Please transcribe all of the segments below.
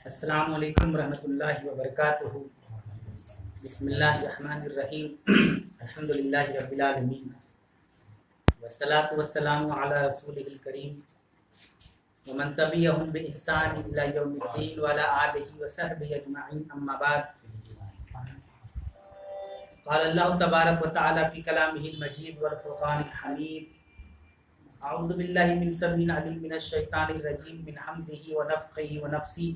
السلام علیکم ورحمۃ اللہ وبرکاتہ۔ بسم اللہ الرحمن الرحیم۔ الحمد للہ رب العالمین والصلاة والسلام علی رسولہ الکریم ومن تبعهم بإحسان الی یوم الدین وعلی آلہ وصحبہ اجمعین، اما بعد۔ قال اللہ تبارک و تعالی فی کلامہ المجید والفرقان الحمید: اعوذ باللہ من السمیع العلیم من الشیطان الرجیم من حمدہ ونفخہ ونفثہ۔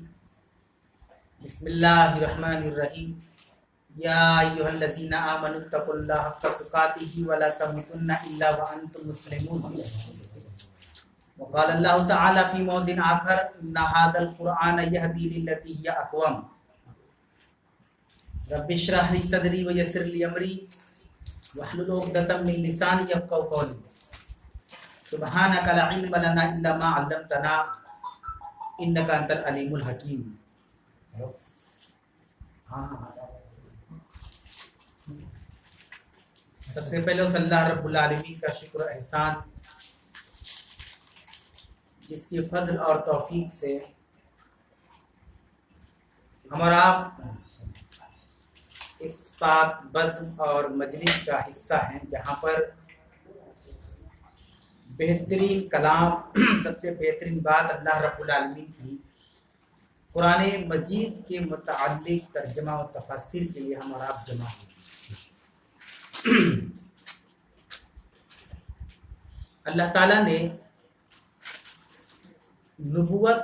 بسم اللہ الرحمن الرحیم۔ یا ایھا الذین آمنوا اتقوا اللہ حق تقاتہ ولا تموتن الا وانتم مسلمون۔ وقال اللہ تعالی فی موضع آخر: ان ھذا القرآن یہدی للتی ہی اقوم۔ رب اشرح لی صدری ویسر لی امری واحلل عقدۃ من لسانی یفقہوا قولی۔ سبحانک لا علم لنا الا ما علمتنا انک انت العلیم الحکیم۔ سب سے پہلے اس اللہ رب العالمین کا شکر و احسان جس کی فضل اور توفیق سے ہم اور آپ اس پاک بزم اور مجلس کا حصہ ہیں، جہاں پر بہترین کلام، سب سے بہترین بات اللہ رب العالمین کی قرآن مجید کے متعلق ترجمہ و تفسیر کے لیے ہم اور آپ جمع ہیں۔ اللہ تعالیٰ نے نبوت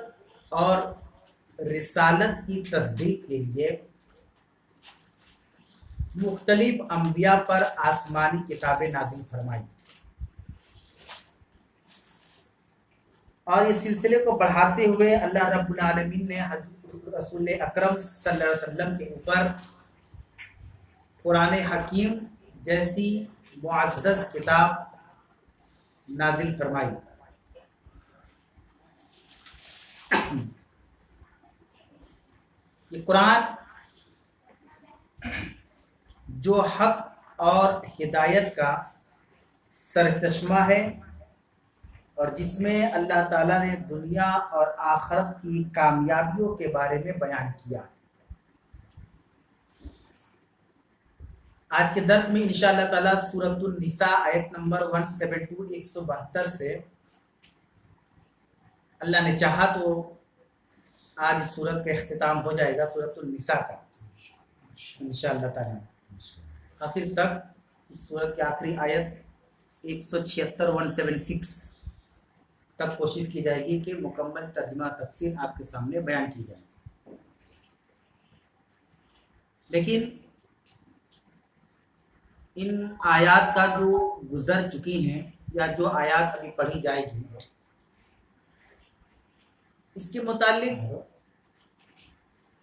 اور رسالت کی تصدیق کے لیے مختلف انبیاء پر آسمانی کتابیں نازل فرمائی، اور اس سلسلے کو بڑھاتے ہوئے اللہ رب العالمین نے رسول اکرم صلی اللہ علیہ وسلم کے اوپر قرآن حکیم جیسی معزز کتاب نازل فرمائی۔ یہ قرآن جو حق اور ہدایت کا سرچشمہ ہے، اور جس میں اللہ تعالیٰ نے دنیا اور آخرت کی کامیابیوں کے بارے میں بیان کیا۔ آج کے درس میں انشاءاللہ تعالیٰ سورۃ النساء آیت نمبر 172 سے اللہ نے چاہا تو آج سورت کا اختتام ہو جائے گا، سورۃ النساء کا انشاءاللہ تعالیٰ۔ آخر تک اس سورت کی آخری آیت 176 تک کوشش کی جائے گی کہ مکمل ترجمہ تفسیر آپ کے سامنے بیان کی جائے۔ لیکن ان آیات کا جو گزر چکی ہیں یا جو آیات ابھی پڑھی جائے گی، اس کے متعلق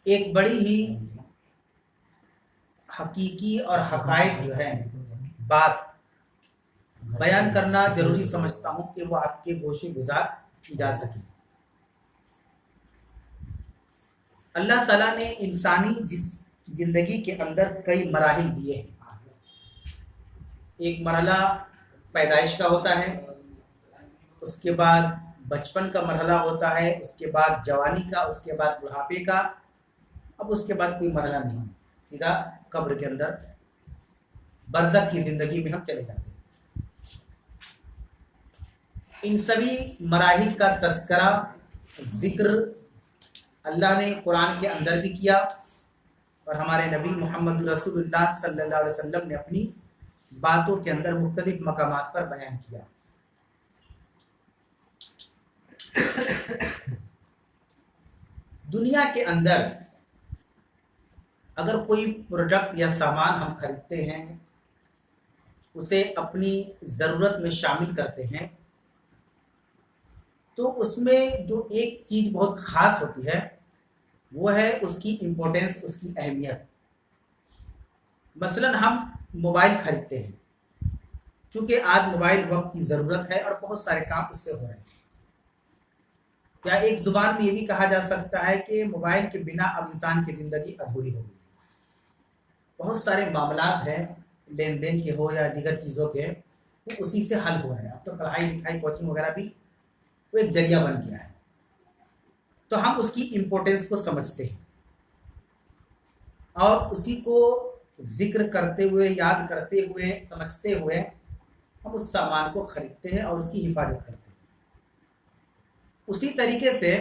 ایک بڑی ہی حقیقی اور حقائق جو ہے بات بیان کرنا ضروری سمجھتا ہوں کہ وہ آپ کے گوشے گزار کی جا سکے۔ اللہ تعالیٰ نے انسانی زندگی کے اندر کئی مراحل دیے ہیں۔ ایک مرحلہ پیدائش کا ہوتا ہے، اس کے بعد بچپن کا مرحلہ ہوتا ہے، اس کے بعد جوانی کا، اس کے بعد بڑھاپے کا، اب اس کے بعد کوئی مرحلہ نہیں، سیدھا قبر کے اندر برزخ کی زندگی میں ہم چلے جاتے ہیں۔ ان سبھی مراحل کا تذکرہ، ذکر اللہ نے قرآن کے اندر بھی کیا، اور ہمارے نبی محمد رسول اللہ صلی اللہ علیہ وسلم نے اپنی باتوں کے اندر مختلف مقامات پر بیان کیا۔ دنیا کے اندر اگر کوئی پروڈکٹ یا سامان ہم خریدتے ہیں، اسے اپنی ضرورت میں شامل کرتے ہیں، تو اس میں جو ایک چیز بہت خاص ہوتی ہے وہ ہے اس کی امپورٹنس، اس کی اہمیت۔ مثلا ہم موبائل خریدتے ہیں، کیونکہ آج موبائل وقت کی ضرورت ہے اور بہت سارے کام اس سے ہو رہے ہیں۔ یا ایک زبان میں یہ بھی کہا جا سکتا ہے کہ موبائل کے بنا اب انسان کی زندگی ادھوری ہو گئی۔ بہت سارے معاملات ہیں، لین دین کے ہو یا دیگر چیزوں کے، وہ اسی سے حل ہو رہے ہیں۔ اب تو پڑھائی لکھائی، کوچنگ وغیرہ بھی وہ ایک ذریعہ بن گیا ہے۔ تو ہم اس کی امپورٹنس کو سمجھتے ہیں اور اسی کو ذکر کرتے ہوئے، یاد کرتے ہوئے، سمجھتے ہوئے ہم اس سامان کو خریدتے ہیں اور اس کی حفاظت کرتے ہیں۔ اسی طریقے سے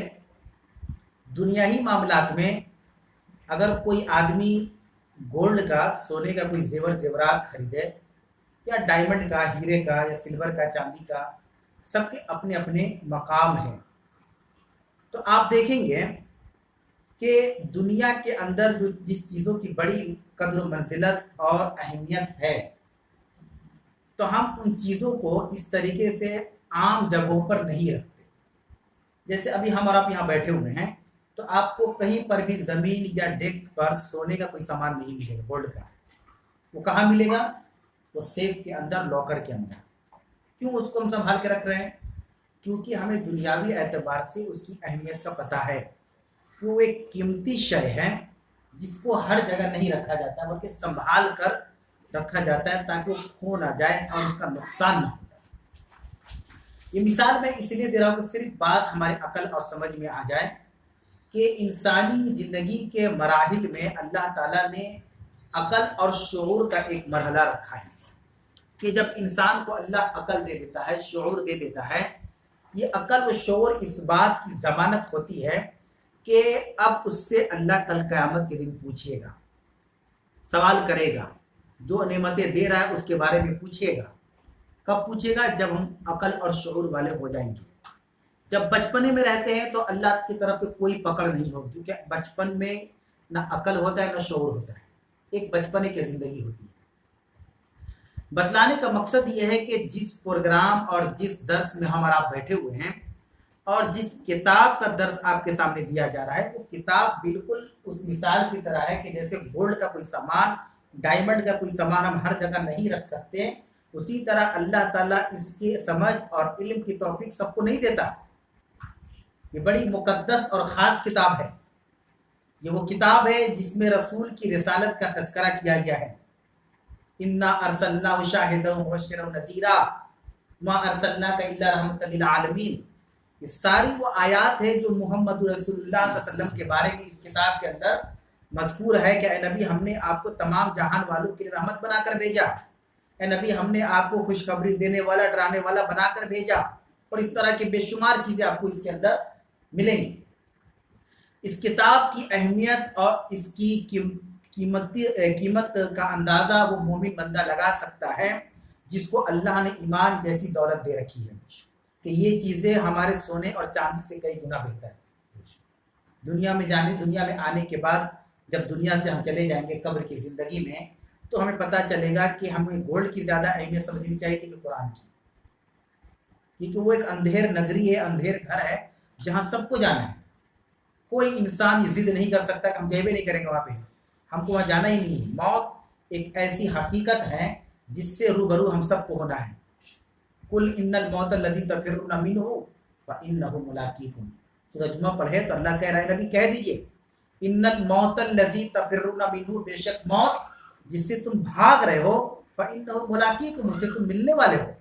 دنیائی معاملات میں اگر کوئی آدمی گولڈ کا، سونے کا کوئی زیور زیورات خریدے، یا ڈائمنڈ کا، ہیرے کا، یا سلور کا، چاندی کا، سب کے اپنے اپنے مقام ہیں۔ تو آپ دیکھیں گے کہ دنیا کے اندر جو جس چیزوں کی بڑی قدر و منزلت اور اہمیت ہے، تو ہم ان چیزوں کو اس طریقے سے عام جگہوں پر نہیں رکھتے۔ جیسے ابھی ہم اور آپ یہاں بیٹھے ہوئے ہیں، تو آپ کو کہیں پر بھی زمین یا ڈیسک پر سونے کا کوئی سامان نہیں ملے گا، گولڈ کا۔ وہ کہاں ملے گا؟ وہ سیف کے اندر، لاکر کے اندر۔ کیوں اس کو ہم سنبھال کے رکھ رہے ہیں؟ کیونکہ ہمیں دنیاوی اعتبار سے اس کی اہمیت کا پتہ ہے۔ وہ ایک قیمتی شے ہے جس کو ہر جگہ نہیں رکھا جاتا، بلکہ سنبھال کر رکھا جاتا ہے تاکہ وہ کھو نہ جائے اور اس کا نقصان نہ ہو جائے۔ یہ مثال میں اس لیے دے رہا ہوں کہ صرف بات ہماری عقل اور سمجھ میں آ جائے کہ انسانی زندگی کے مراحل میں اللہ تعالیٰ نے عقل اور شعور کا ایک مرحلہ رکھا ہے کہ جب انسان کو اللہ عقل دے دیتا ہے، شعور دے دیتا ہے، یہ عقل و شعور اس بات کی ضمانت ہوتی ہے کہ اب اس سے اللہ کل قیامت کے دن پوچھے گا، سوال کرے گا، جو نعمتیں دے رہا ہے اس کے بارے میں پوچھے گا۔ کب پوچھے گا؟ جب ہم عقل اور شعور والے ہو جائیں گے۔ جب بچپنے میں رہتے ہیں تو اللہ کی طرف سے کوئی پکڑ نہیں ہوگی، کیونکہ بچپن میں نہ عقل ہوتا ہے نہ شعور ہوتا ہے، ایک بچپنے کی زندگی ہوتی ہے۔ بتلانے کا مقصد یہ ہے کہ جس پروگرام اور جس درس میں ہم اور آپ بیٹھے ہوئے ہیں اور جس کتاب کا درس آپ کے سامنے دیا جا رہا ہے، وہ کتاب بالکل اس مثال کی طرح ہے کہ جیسے گولڈ کا کوئی سامان، ڈائمنڈ کا کوئی سامان ہم ہر جگہ نہیں رکھ سکتے، اسی طرح اللہ تعالیٰ اس کے سمجھ اور علم کی توفیق سب کو نہیں دیتا۔ یہ بڑی مقدس اور خاص کتاب ہے۔ یہ وہ کتاب ہے جس میں رسول کی رسالت کا تذکرہ کیا گیا ہے۔ انا ارسلناہ شاہدا ومبشرا ونذیرا ما ارسلناک الا رحمۃ للعالمین۔ یہ ساری وہ آیات ہیں جو محمد رسول اللہ صلی اللہ علیہ وسلم کے بارے میں اس کتاب کے اندر مذکور ہے کہ اے نبی ہم نے آپ کو تمام جہان والوں کے لیے رحمت بنا کر بھیجا، اے نبی ہم نے آپ کو خوشخبری دینے والا، ڈرانے والا بنا کر بھیجا، اور اس طرح کی بے شمار چیزیں آپ کو اس کے اندر ملیں گی۔ اس کتاب کی اہمیت اور اس کی قیمت کا اندازہ وہ مومن بندہ لگا سکتا ہے جس کو اللہ نے ایمان جیسی دولت دے رکھی ہے کہ یہ چیزیں ہمارے سونے اور چاندی سے کئی گنا بہتر ہے۔ دنیا میں آنے کے بعد جب دنیا سے ہم چلے جائیں گے قبر کی زندگی میں، تو ہمیں پتہ چلے گا کہ ہمیں گولڈ کی زیادہ اہمیت سمجھنی چاہیے تھی کہ قرآن کی، کیونکہ وہ ایک اندھیر نگری ہے، اندھیر گھر ہے جہاں سب کو جانا ہے۔ کوئی انسان یہ ضد نہیں کر سکتا کہ ہم گئے بھی نہیں کریں گے وہاں پہ، ہم کو وہاں جانا ہی نہیں ہے۔ موت ایک ایسی حقیقت ہے جس سے روبرو ہم سب کو ہونا ہے۔ قل ان الموت الذی تفرون منہ فانہ ملاقیکم۔ سورہ جمعہ پڑھے تو اللہ کہہ رہا ہے نبی کہہ دیجئے ان الموت الذی تفرون منہ، بے شک موت جس سے تم بھاگ رہے ہو، فانہ ملاقیکم، اس سے تم ملنے والے ہو،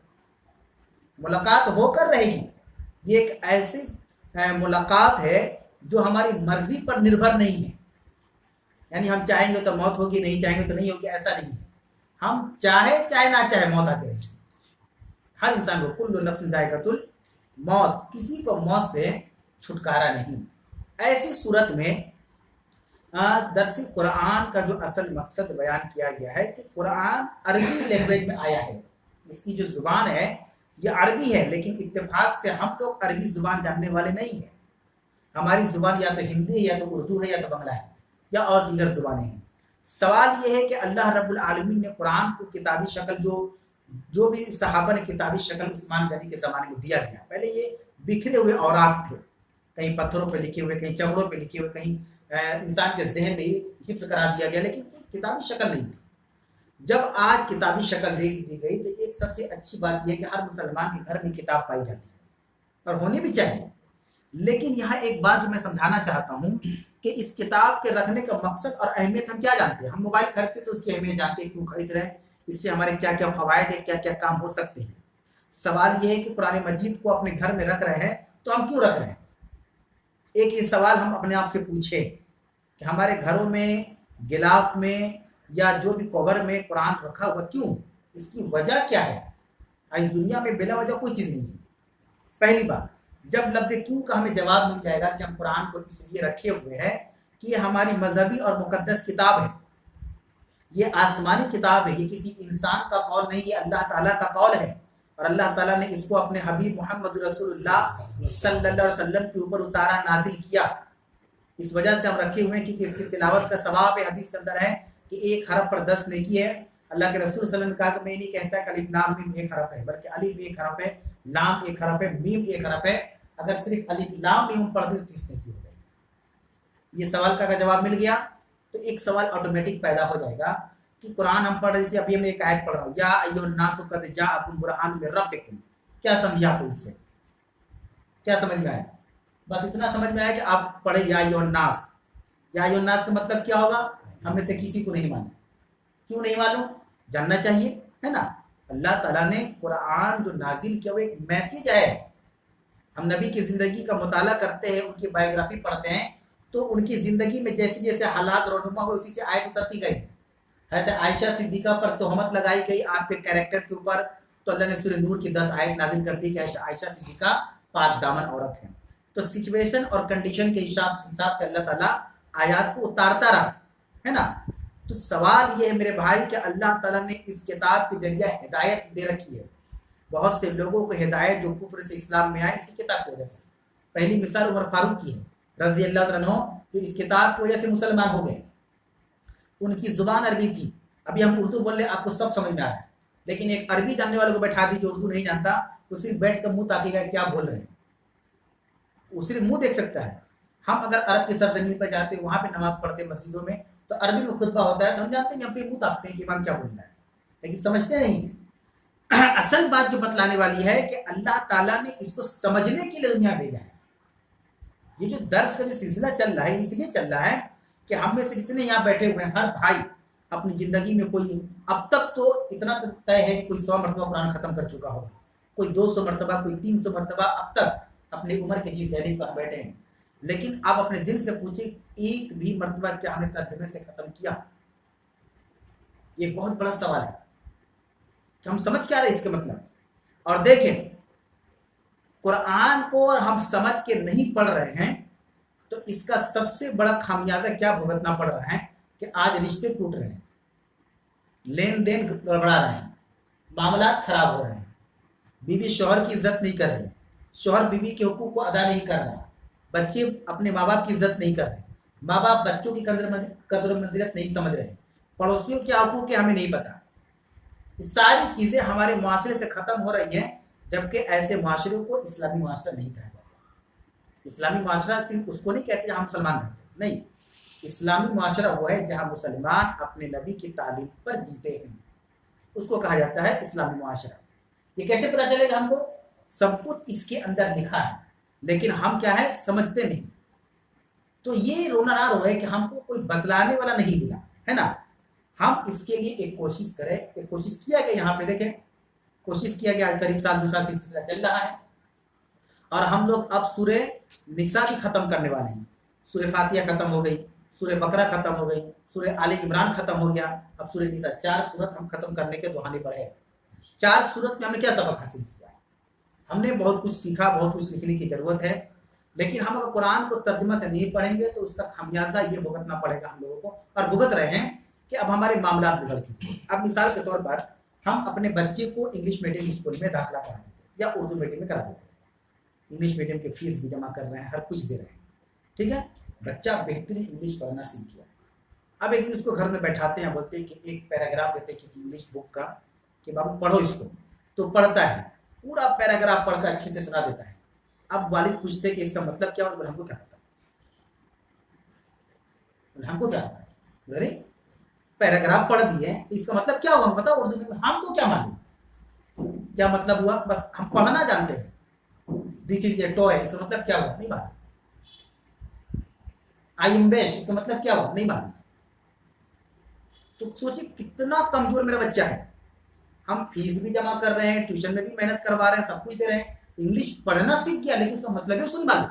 ملاقات ہو کر رہے گی۔ یہ ایک ایسی ملاقات ہے جو ہماری مرضی پر نربھر نہیں ہے، یعنی ہم چاہیں گے تو موت ہوگی، نہیں چاہیں گے تو نہیں ہوگی، ایسا نہیں ہے۔ ہم چاہے نہ چاہے موت آ کے رہے گی۔ ہر انسان کو کل نفس ذائقۃ الموت، کسی کو موت سے چھٹکارا نہیں۔ ایسی صورت میں درس قرآن کا جو اصل مقصد بیان کیا گیا ہے کہ قرآن عربی لینگویج میں آیا ہے، اس کی جو زبان ہے یہ عربی ہے، لیکن اتفاق سے ہم لوگ عربی زبان جاننے والے نہیں ہیں۔ ہماری زبان یا تو ہندی ہے، یا تو اردو ہے، یا تو بنگلہ ہے، یا اور دیگر زبانیں ہیں۔ سوال یہ ہے کہ اللہ رب العالمین نے قرآن کو کتابی شکل جو بھی صحابہ نے کتابی شکل عثمان غنی کے زمانے میں دیا گیا، پہلے یہ بکھرے ہوئے اوراق تھے، کہیں پتھروں پہ لکھے ہوئے، کہیں چمڑوں پہ لکھے ہوئے، کہیں انسان کے ذہن میں حفظ کرا دیا گیا، لیکن کتابی شکل نہیں تھی۔ جب آج کتابی شکل دے دی گئی تو ایک سب سے اچھی بات یہ ہے کہ ہر مسلمان کے گھر میں کتاب پائی جاتی ہے، اور ہونی بھی چاہیے۔ لیکن یہاں ایک بات جو میں سمجھانا چاہتا ہوں کہ اس کتاب کے رکھنے کا مقصد اور اہمیت ہم کیا جانتے ہیں؟ ہم موبائل خریدتے تو اس کی اہمیت جانتے ہیں، کیوں خرید رہے ہیں، اس سے ہمارے کیا کیا فوائد ہیں، کیا کیا کام ہو سکتے ہیں۔ سوال یہ ہے کہ قرآن مجید کو اپنے گھر میں رکھ رہے ہیں تو ہم کیوں رکھ رہے ہیں؟ ایک یہ سوال ہم اپنے آپ سے پوچھیں کہ ہمارے گھروں میں، گلاف میں یا جو بھی کور میں قرآن رکھا ہوا کیوں؟ اس کی وجہ کیا ہے؟ اس دنیا میں بلا وجہ کوئی چیز نہیں ہے۔ پہلی بات، جب لفظ کیوں کا ہمیں جواب مل جائے گا کہ ہم قرآن کو اس لیے رکھے ہوئے ہیں کہ یہ ہماری مذہبی اور مقدس کتاب ہے، یہ آسمانی کتاب ہے، یہ کسی انسان کا قول نہیں، یہ اللہ تعالیٰ کا قول ہے، اور اللہ تعالیٰ نے اس کو اپنے حبیب محمد رسول اللہ صلی اللہ علیہ وسلم کے اوپر اتارا، نازل کیا۔ اس وجہ سے ہم رکھے ہوئے ہیں کیونکہ اس کی تلاوت کا ثواب ہے۔ حدیث کے اندر ہے کہ ایک حرف پر 10 نیکی ہے۔ اللہ کے رسول صلی اللہ علیہ وسلم نے کہا کہ میں نہیں کہتا کہ الف لام میم ایک حرف ہے، بلکہ الف ایک حرف ہے، لام ایک حرف ہے، میم ایک حرف ہے۔ اگر صرف الف لام میم پڑھ دیں تو 30 نیکی ہو جائے گی۔ یہ سوال کا جواب مل گیا تو ایک سوال آٹومیٹک پیدا ہو جائے گا کہ قرآن ہم پڑھ رہے ہیں، ابھی ہم ایک آیت پڑھ رہا ہوں، یا ایھا الناس قد جاءکم برہان من ربکم، کیا سمجھے آپ اس سے؟ کیا سمجھ میں آیا؟ بس اتنا سمجھ میں آیا کہ آپ پڑھے یا ایھا الناس۔ یا ایھا الناس کا مطلب کیا ہوگا؟ ہم میں سے کسی کو نہیں معلوم۔ کیوں نہیں معلوم؟ جاننا چاہیے، ہے نا۔ اللہ تعالیٰ نے قرآن جو نازل کیا وہ ایک میسیج ہے۔ ہم نبی کی زندگی کا مطالعہ کرتے ہیں، ان کی بایوگرافی پڑھتے ہیں تو ان کی زندگی میں جیسے جیسے حالات رونما ہوئے اسی سے آیت اترتی گئی۔ حضرت عائشہ صدیقہ پر تہمت لگائی گئی آپ کے کیریکٹر کے اوپر، تو اللہ نے سورہ نور کی 10 آیت نازل کر دی کہ عائشہ صدیقہ پاک دامن عورت ہے۔ تو سچویشن اور کنڈیشن کے حساب سے اللہ تعالیٰ آیات کو اتارتا رہا، ہے نا۔ تو سوال یہ ہے میرے بھائی کہ اللہ تعالیٰ نے اس کتاب کے ذریعہ ہدایت دے رکھی ہے۔ بہت سے لوگوں کو ہدایت جو کفر سے اسلام میں آئے اسی کتاب کی وجہ سے۔ پہلی مثال عمر فاروق کی ہے رضی اللہ عنہ، جو اس کتاب کی وجہ سے مسلمان ہو گئے۔ ان کی زبان عربی تھی، ابھی ہم اردو بول رہے ہیں آپ کو سب سمجھ میں آ رہا ہے، لیکن ایک عربی جاننے والے کو بیٹھا دی جو اردو نہیں جانتا، وہ صرف بیٹھ کر منہ تاکے گا کیا بول رہے ہیں، وہ صرف منہ دیکھ سکتا ہے۔ ہم اگر عرب کی سرزمین پر جاتے ہیں، وہاں پہ نماز پڑھتے ہیں مسجدوں میں، تو عربی میں خطبہ ہوتا ہے تو ہم جانتے ہیں ہم پھر منہ تاکتے ہیں کہ امام کیا بول رہا ہے، لیکن سمجھتے نہیں۔ اصل بات جو بتلانے والی ہے کہ اللہ تعالیٰ نے اس کو سمجھنے کے لیے دنیا بھیجا ہے۔ یہ جو درس کا جو سلسلہ چل رہا ہے اس لیے چل رہا ہے کہ ہم میں سے جتنے یہاں بیٹھے ہوئے ہیں ہر بھائی اپنی زندگی میں کوئی اب تک تو اتنا طے ہے کہ کوئی 100 مرتبہ قرآن ختم کر چکا ہوگا، کوئی 200 مرتبہ، کوئی 300 مرتبہ، اب تک اپنی عمر کے جس دہلیز پر بیٹھے ہیں۔ لیکن آپ اپنے دل سے پوچھیں ایک بھی مرتبہ کیا ہم نے ترجمے سے ختم کیا؟ یہ بہت بڑا سوال ہے کہ ہم سمجھ کیا رہے اس کے مطلب۔ اور دیکھیں قرآن کو ہم سمجھ کے نہیں پڑھ رہے ہیں تو اس کا سب سے بڑا خمیازہ کیا بھگتنا پڑ رہا ہے کہ آج رشتے ٹوٹ رہے ہیں، لین دین گڑبڑا رہے ہیں، معاملات خراب ہو رہے ہیں، بیوی شوہر کی عزت نہیں کر رہی، شوہر بیوی کے حقوق کو ادا نہیں کر رہا، بچے اپنے ماں باپ کی عزت نہیں کر رہے، ماں باپ بچوں کی قدر و منزلت نہیں سمجھ رہے، پڑوسیوں کے حقوق ہمیں نہیں پتا۔ یہ ساری چیزیں ہمارے معاشرے سے ختم ہو رہی ہیں، جبکہ ایسے معاشرے کو اسلامی معاشرہ نہیں کہا جاتا۔ اسلامی معاشرہ صرف اس کو نہیں کہتے جہاں مسلمان رہتے ہیں، نہیں، اسلامی معاشرہ وہ ہے جہاں مسلمان اپنے نبی کی تعلیم پر جیتے ہیں، اس کو کہا جاتا ہے اسلامی معاشرہ۔ یہ کیسے پتہ چلے گا ہم کو؟ سب کچھ اس کے اندر لکھا ہے، لیکن ہم کیا ہے سمجھتے نہیں۔ تو یہ رونا نہ روئے کہ ہم کو کوئی بتلانے والا نہیں ملا، ہے نا۔ ہم اس کے لیے ایک کوشش کریں، ایک کوشش کیا کہ یہاں پہ دیکھیں، کوشش کیا کہ آج قریب سال 2 سال سے سلسلہ چل رہا ہے، اور ہم لوگ اب سورہ نساء بھی ختم کرنے والے ہیں۔ سورہ فاتحہ ختم ہو گئی، سورہ بقرہ ختم ہو گئی، سورہ آل عمران ختم ہو گیا، اب سورہ نساء، 4 سورت ہم ختم کرنے کے دہانے پر ہے۔ 4 سورت میں ہم نے کیا سبق حاصل کیا؟ ہم نے بہت کچھ سیکھا، بہت کچھ سیکھنے کی ضرورت ہے، لیکن ہم اگر قرآن کو ترجمہ سے نہیں پڑھیں گے تو اس کا خمیازہ یہ بھگتنا پڑے گا ہم لوگوں کو، اور بھگت رہے ہیں کہ اب ہمارے معاملات بگڑ چکے ہیں۔ اب مثال کے طور پر ہم اپنے بچے کو انگلش میڈیم اسکول میں داخلہ کرا دیتے ہیں یا اردو میڈیم میں کرا دیتے ہیں، انگلش میڈیم کی فیس بھی جمع کر رہے ہیں، ہر کچھ دے رہے ہیں، ٹھیک ہے، بچہ بہترین انگلش پڑھنا سیکھ گیا۔ اب ایک دن اس کو گھر میں بیٹھاتے ہیں، بولتے ہیں کہ ایک پیراگراف دیتے ہیں کسی انگلش بک کا کہ بابو پڑھو اس کو، تو پڑھتا ہے، پورا پیراگراف پڑھ کر اچھے سے سنا دیتا ہے۔ اب والد پوچھتے ہیں کہ اس کا مطلب کیا ہوا؟ ہم کو کیا پتا، ہم کو کیا پتا، ارے پیراگراف پڑھ دیے تو اس کا مطلب کیا ہوا بتاؤ اردو میں، ہم کو کیا معلوم کیا مطلب ہوا، بس ہم پڑھنا جانتے ہیں۔ دس از اے ٹوائے، اس کا مطلب کیا ہوا نہیں معلوم۔ آئی ایم بیش، اس کا مطلب کیا ہوا نہیں معلوم۔ تو سوچیں کتنا کمزور میرا بچہ ہے، ہم فیس بھی جمع کر رہے ہیں، ٹیوشن میں بھی محنت کروا رہے ہیں، سب کچھ دے رہے ہیں، انگلش پڑھنا سیکھ گیا لیکن اس کا مطلب ہے اس کو نہیں معلوم۔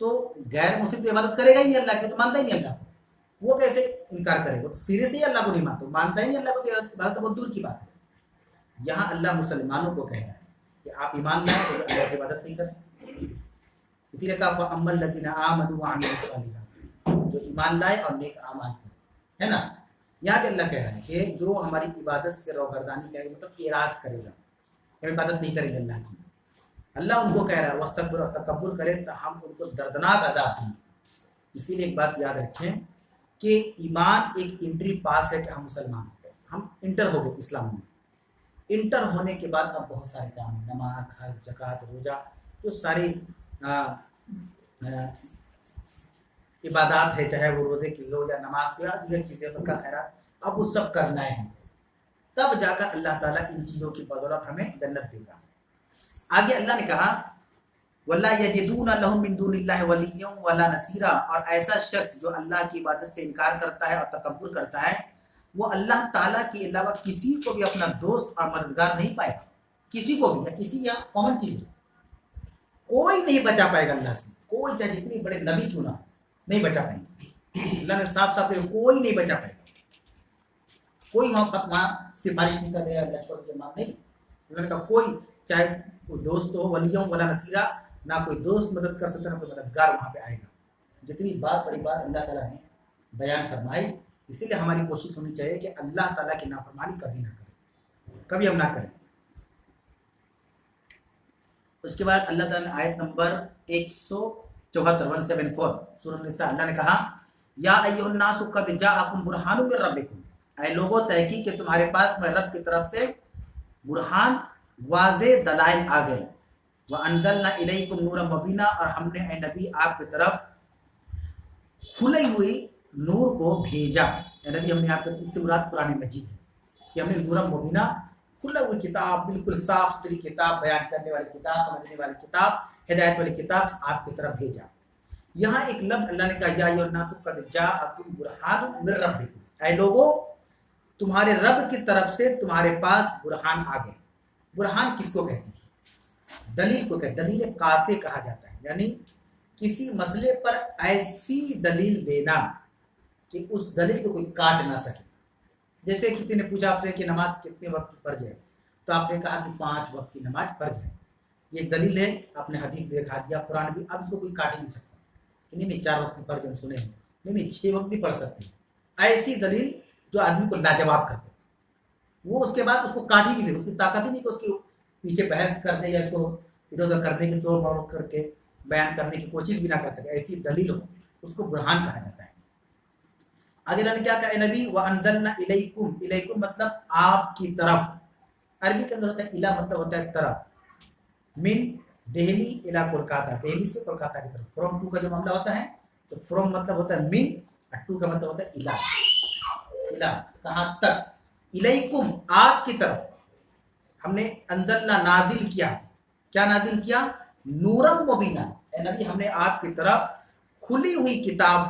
تو غیر مسلم تو عبادت کرے گا ہی نہیں اللہ کی، تو مانتا ہی نہیں اللہ کو، وہ کیسے انکار کرے گا؟ تو سیرے سے ہی اللہ کو نہیں مانتا، مانتا ہی نہیں اللہ کو، تو عبادت بہت دور کی بات ہے۔ یہاں اللہ مسلمانوں کو کہہ رہا ہے کہ آپ ایمان لائیں تو اللہ کی عبادت نہیں کریں، اسی لیے کہا فَأَمَّا الَّذِينَ آمَنُوا وَعَمِلُوا الصَّالِحَاتِ، جو ایمان لائے اور نیک اعمال کرے، ہے نا۔ یہاں پہ اللہ کہہ رہا ہے کہ جو ہماری عبادت سے روگردانی کرے گا، مطلب اعراض کرے گا، کہ عبادت نہیں کرے گا اللہ کی، اللہ ان کو کہہ رہا ہے واستکبر، اور تکبر کرے تو ہم ان کو دردناک عذاب دیں۔ اسی لیے ایک بات یاد رکھیں کہ ایمان ایک انٹری پاس ہے کہ ہم مسلمان ہو گئے، ہم انٹر ہو گئے اسلام میں۔ انٹر ہونے کے بعد اب بہت سارے کام ہیں، نماز، حج، زکوٰۃ، روزہ، جو ساری عبادات ہے، چاہے وہ روزے کی ہو یا نماز کی یا دیگر چیزیں، سب کا خیرات، اب وہ سب کرنا ہے، تب جا کر اللہ تعالیٰ ان چیزوں کی بدولت ہمیں جنت دے گا۔ آگے اللہ نے کہا وَلَا يَجِدُونَ لَهُم مِّن دُونِ اللَّهِ وَلِيًّا وَلَا نَصِيرًا، اور ایسا شخص جو اللہ کی عبادت سے انکار کرتا ہے اور تکبر کرتا ہے، وہ اللہ تعالیٰ کے علاوہ کسی کو بھی اپنا دوست اور مددگار نہیں پائے گا، کسی کو بھی، یا کسی یا کامن چیز ہے، کوئی نہیں بچا پائے گا اللہ سے، کوئی چاہے جتنی بڑے نبی کیوں نہ، نہیں بچا پائیں گے۔ اللہ نے صاف صاف کہا کوئی نہیں بچا پائے گا، کوئی وہاں سفارش نہیں کر رہا ہے اللہ چھوڑ کے ماں، نہیں، اللہ نے کہا کوئی، چاہے کوئی دوست ہو، ولیوں ولا نصیرہ، نہ کوئی دوست مدد کر سکتا، نہ کوئی مددگار وہاں پہ آئے گا۔ جتنی بات بڑی بات اللہ تعالیٰ نے بیان فرمائی، اسی لیے ہماری کوشش ہونی چاہیے کہ اللہ تعالیٰ کی نافرمانی کبھی نہ کریں، کبھی ہم نہ کریں۔ اس کے بعد اللہ تعالیٰ نے آیت نمبر 174 174 سورۃ النساء، اللہ نے کہا یا ایھا الناس قد جاءکم برہان من ربکم، اے لوگوں تحقیق کہ تمہارے پاس تمہارے رب کی طرف سے برہان، واضح دلائل آ گئے، وَأَنزَلْنَا إِلَيْكُمْ نُورًا مُبِينًا، اور ہم نے اے نبی آپ کی طرف کھلی ہوئی نور کو بھیجا۔ اے نبی ہم نے آپ کو، اس سے مراد قرآن مجید ہے کہ ہم نے نورًا مبینہ، کھلا ہوئی کتاب، بالکل صاف ستھری کتاب، بیان کرنے والی کتاب، سمجھنے والی کتاب، ہدایت والی کتاب آپ کی طرف بھیجا۔ یہاں ایک لفظ اللہ نے کہا یا ایھا الناس قد جاءکم برہان من ربکم، اے لوگوں تمہارے رب کی طرف سے تمہارے پاس برہان آ گئے۔ برہان کس کو کہتے ہیں؟ دلیل کو کہتے ہیں، دلیل قاطع کہا جاتا ہے، یعنی کسی مسئلے پر ایسی دلیل دینا کہ اس دلیل کو کوئی کاٹ نہ سکے۔ جیسے کسی نے پوچھا آپ سے کہ نماز کتنے وقت فرض ہے، تو آپ نے کہا کہ 5 وقت کی نماز فرض ہے، یہ ایک دلیل ہے، آپ نے حدیث بھی دکھا دیا، قرآن بھی، اب اس کو کوئی کاٹ ہی نہیں سکتا کہ نہیں 4 وقت کی فرض ہم سنے ہیں، نہیں 6 وقت بھی پڑھ سکتے ہیں۔ ایسی دلیل جو آدمی کو لاجواب کر دے، وہ اس کے بعد اس کو کاٹ ہی نہیں سکے، اس کی طاقت ہی نہیں کہ اس کے پیچھے بحث کر دے یا اس کو ادھر ادھر کرنے کی توڑ موڑ کر کے بیان کرنے کی کوشش بھی نہ کر سکے، ایسی دلیل ہو اس کو برہان کہا جاتا ہے۔ آگے اللہ نے کیا کہا، اے نبی وَأَنزَلْنَا إِلَيْكُمْ، الیکم مطلب آپ کی طرف، عربی کے اندر ہوتا ہے الا، مطلب ہوتا ہے طرف، من دہلی الا کولکاتہ، دہلی سے کولکاتہ کی طرف، فروم ٹو کا جو معاملہ ہوتا ہے تو فروم مطلب ہوتا ہے من، اور ٹو کا مطلب ہوتا ہے الا، الا کہاں تک، الیکم آپ کی طرف، ہم نے انزلنا نازل کیا، کیا نازل کیا، نورم مبینہ، اے نبی ہم نے آپ کی طرف کھلی ہوئی کتاب،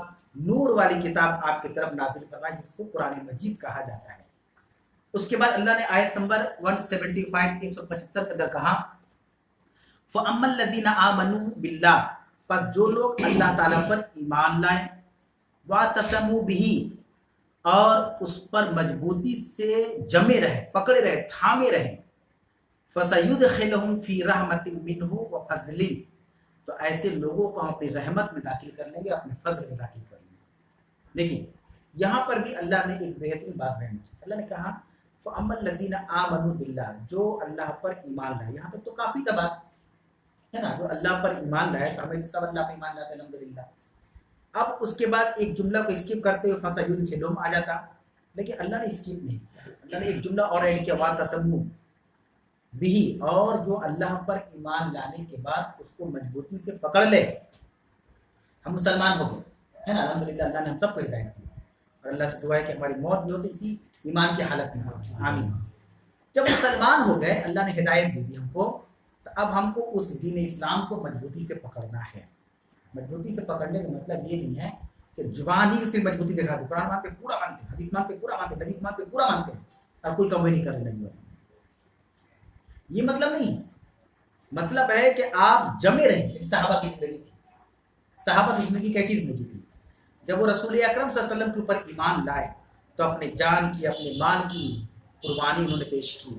نور والی کتاب آپ کی طرف نازل فرمائی، جس کو قرآن مجید کہا جاتا ہے۔ اس کے بعد اللہ نے آیت نمبر 175 375 کے اندر کہا فَأَمَّا الَّذِينَ آمَنُوا بِاللَّهِ، پس جو لوگ اللہ تعالیٰ پر ایمان لائیں، وَاعْتَصَمُوا بِهِ، اور اس پر مضبوطی سے جمے رہے، پکڑے رہے، تھامے رہے، فَسَيُدْخِلُهُمْ فِي رَحْمَةٍ مِّنْهُ وَفَضْلٍ، تو ایسے لوگوں کو ہم اپنی رحمت میں داخل کر لیں گے، اپنے فضل میں داخل کر لیں گے۔ دیکھیں یہاں پر بھی اللہ نے ایک بہترین بات بیان کی، اللہ نے کہا فَأَمَّا الَّذِينَ آمَنُوا بِاللَّهِ، جو اللہ پر ایمان لائے، یہاں تک تو کافی تھا بات ہے نا، جو اللہ پر ایمان لائے، تو ہمیں سب اللہ پر ایمان لاتے ہیں الحمدللہ۔ اب اس کے بعد ایک جملہ کو اسکپ کرتے ہوئے فَسَيُدْخِلُهُمْ آ جاتا، لیکن اللہ نے اسکپ نہیں کیا، اللہ نے ایک جملہ اور ایڈ کیا، وَاعْتَصَمُوا بِهِ، اور جو اللہ پر ایمان لانے کے بعد اس کو مضبوطی سے پکڑ لے، ہم مسلمان ہو گئے، ہے نا، الحمدللہ اللہ نے ہم سب کو ہدایت دی، اور اللہ سے دعا ہے کہ ہماری موت بھی ہو تو اسی ایمان کی حالت میں ہو، آمین۔ جب مسلمان ہو گئے، اللہ نے ہدایت دے دی ہم کو، تو اب ہم کو اس دین اسلام کو مضبوطی سے پکڑنا ہے۔ مضبوطی سے پکڑنے کا مطلب یہ نہیں ہے کہ زبان ہی صرف مضبوطی دکھا دے، قرآن مانتے پورا مانتے، حدیث مانتے پورا مانتے، نبی مانتے پورا مانتے ہیں، اور کوئی کمی نہیں کرنے لگے، یہ مطلب نہیں۔ مطلب ہے کہ آپ جمے رہیں، صحابہ کی زندگی تھی، صحابہ کی زندگی کیسی زندگی تھی؟ جب وہ رسول اکرم صلی اللہ علیہ وسلم کے اوپر ایمان لائے تو اپنے جان کی، اپنے مال کی قربانی انہوں نے پیش کی.